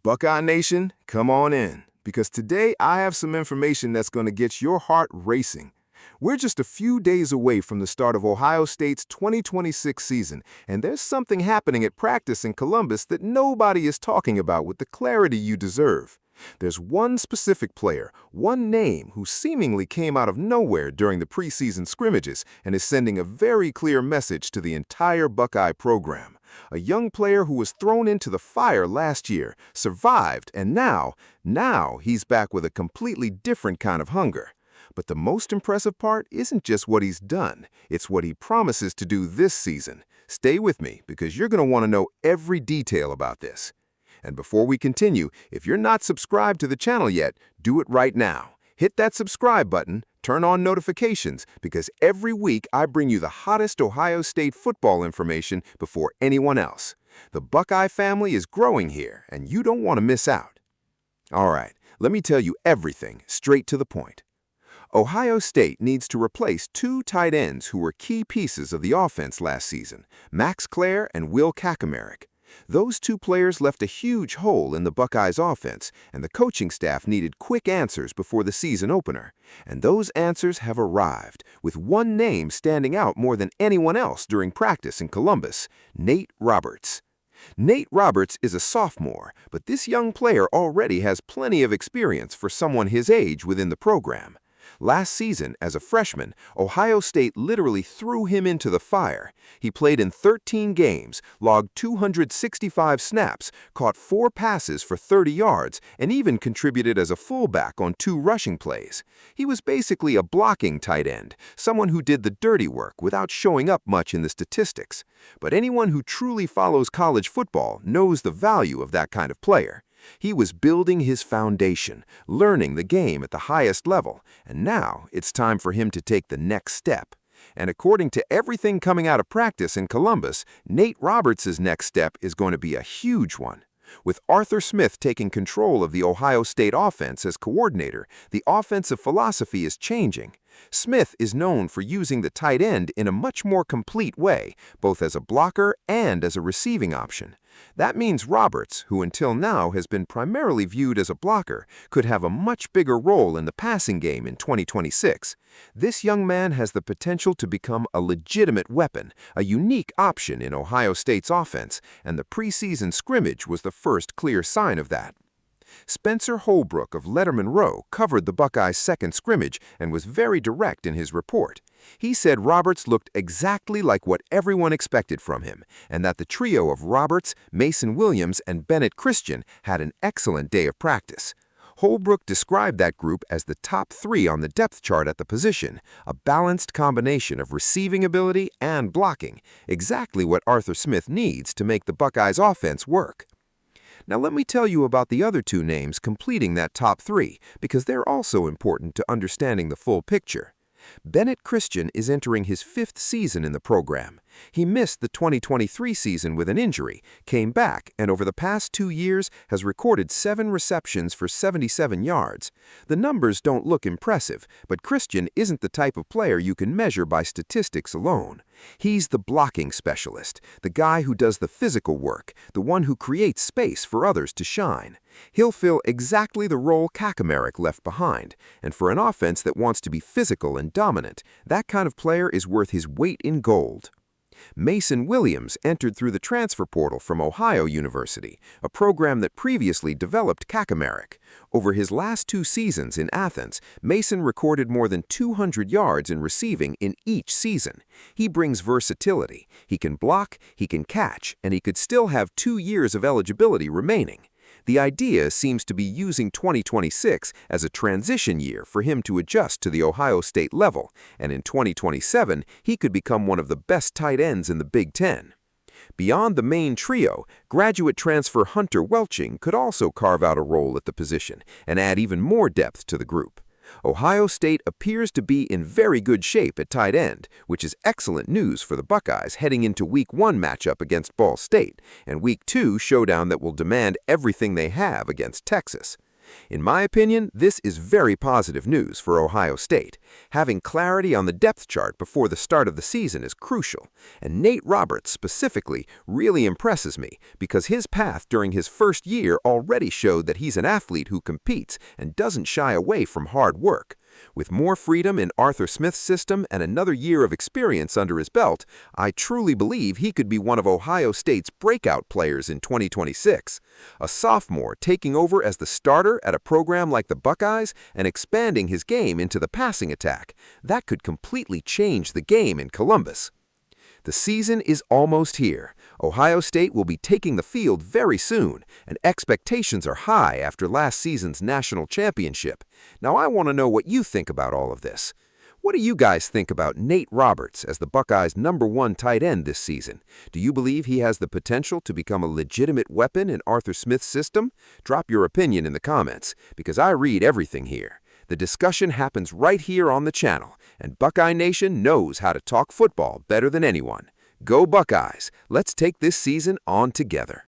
Buckeye Nation, come on in, because today I have some information that's going to get your heart racing. We're just a few days away from the start of Ohio State's 2026 season, and there's something happening at practice in Columbus that nobody is talking about with the clarity you deserve. There's one specific player, one name, who seemingly came out of nowhere during the preseason scrimmages and is sending a very clear message to the entire Buckeye program. A young player who was thrown into the fire last year, survived, and now he's back with a completely different kind of hunger. But the most impressive part isn't just what he's done, it's what he promises to do this season. Stay with me, because you're going to want to know every detail about this. And before we continue, if you're not subscribed to the channel yet, do it right now. Hit that subscribe button, turn on notifications, because every week I bring you the hottest Ohio State football information before anyone else. The Buckeye family is growing here, and you don't want to miss out. All right, let me tell you everything straight to the point. Ohio State needs to replace two tight ends who were key pieces of the offense last season, Max Clare and Will Kaczmarek. Those two players left a huge hole in the Buckeyes' offense, and the coaching staff needed quick answers before the season opener. And those answers have arrived, with one name standing out more than anyone else during practice in Columbus: Nate Roberts. Nate Roberts is a sophomore, but this young player already has plenty of experience for someone his age within the program. Last season, as a freshman, Ohio State literally threw him into the fire. He played in 13 games, logged 265 snaps, caught 4 passes for 30 yards, and even contributed as a fullback on 2 rushing plays. He was basically a blocking tight end, someone who did the dirty work without showing up much in the statistics. But anyone who truly follows college football knows the value of that kind of player. He was building his foundation, learning the game at the highest level, and now it's time for him to take the next step. And according to everything coming out of practice in Columbus, Nate Roberts' next step is going to be a huge one. With Arthur Smith taking control of the Ohio State offense as coordinator, the offensive philosophy is changing. Smith is known for using the tight end in a much more complete way, both as a blocker and as a receiving option. That means Roberts, who until now has been primarily viewed as a blocker, could have a much bigger role in the passing game in 2026. This young man has the potential to become a legitimate weapon, a unique option in Ohio State's offense, and the preseason scrimmage was the first clear sign of that. Spencer Holbrook of Letterman Row covered the Buckeyes' second scrimmage and was very direct in his report. He said Roberts looked exactly like what everyone expected from him, and that the trio of Roberts, Mason Williams, and Bennett Christian had an excellent day of practice. Holbrook described that group as the top 3 on the depth chart at the position, a balanced combination of receiving ability and blocking, exactly what Arthur Smith needs to make the Buckeyes' offense work. Now let me tell you about the other 2 names completing that top 3, because they're also important to understanding the full picture. Bennett Christian is entering his 5th season in the program. He missed the 2023 season with an injury, came back, and over the past 2 years has recorded 7 receptions for 77 yards. The numbers don't look impressive, but Christian isn't the type of player you can measure by statistics alone. He's the blocking specialist, the guy who does the physical work, the one who creates space for others to shine. He'll fill exactly the role Kaczmarek left behind, and for an offense that wants to be physical and dominant, that kind of player is worth his weight in gold. Mason Williams entered through the transfer portal from Ohio University, a program that previously developed Kaczmarek. Over his last 2 seasons in Athens, Mason recorded more than 200 yards in receiving in each season. He brings versatility. He can block, he can catch, and he could still have 2 years of eligibility remaining. The idea seems to be using 2026 as a transition year for him to adjust to the Ohio State level, and in 2027, he could become one of the best tight ends in the Big Ten. Beyond the main trio, graduate transfer Hunter Welching could also carve out a role at the position and add even more depth to the group. Ohio State appears to be in very good shape at tight end, which is excellent news for the Buckeyes heading into Week 1 matchup against Ball State and Week 2 showdown that will demand everything they have against Texas. In my opinion, this is very positive news for Ohio State. Having clarity on the depth chart before the start of the season is crucial, and Nate Roberts specifically really impresses me because his path during his first year already showed that he's an athlete who competes and doesn't shy away from hard work. With more freedom in Arthur Smith's system and another year of experience under his belt, I truly believe he could be one of Ohio State's breakout players in 2026. A sophomore taking over as the starter at a program like the Buckeyes and expanding his game into the passing attack. That could completely change the game in Columbus. The season is almost here. Ohio State will be taking the field very soon, and expectations are high after last season's national championship. Now I want to know what you think about all of this. What do you guys think about Nate Roberts as the Buckeyes' #1 tight end this season? Do you believe he has the potential to become a legitimate weapon in Arthur Smith's system? Drop your opinion in the comments, because I read everything here. The discussion happens right here on the channel, and Buckeye Nation knows how to talk football better than anyone. Go Buckeyes! Let's take this season on together.